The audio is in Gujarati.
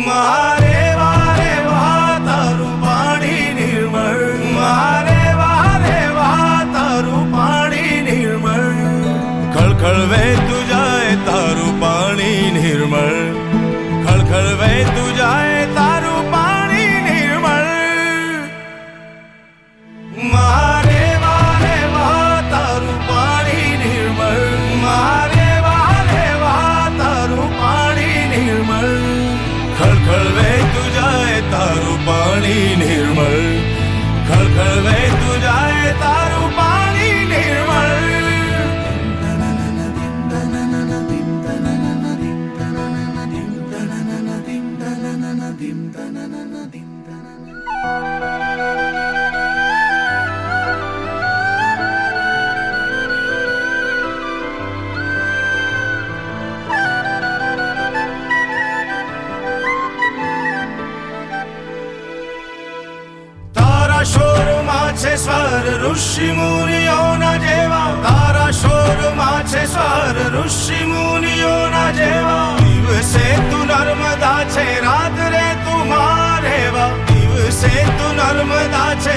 મારે વારે વાહ તારું પાણી નિર્મળ, મારે વારે વાહ તારું પાણી નિર્મળ. ખળખળ વહેતું જાય તારું પાણી નિર્મળ, ખળખળ વહેતું જાય તારું પાણી નિર્મળ. મારે વારે વાહ તારું પાણી નિર્મળ, મારે વારે વાહ તારું પાણી નિર્મળ. ખળખળ વહેતું જાય તારું પાણી નિર્મળ, ખળખળ વહેતું જાય તારું પાણી નિર્મળ. તારા શોરમાં છે સ્વર ઋષિ મુનિઓના જેવા, તારા શોરમાં છે સ્વર ઋષિ મુનિઓના જેવા. દિવસે તું નર્મદા છે, રાત્રે તું મારેવા, દિવસે તું નર્મદા છે.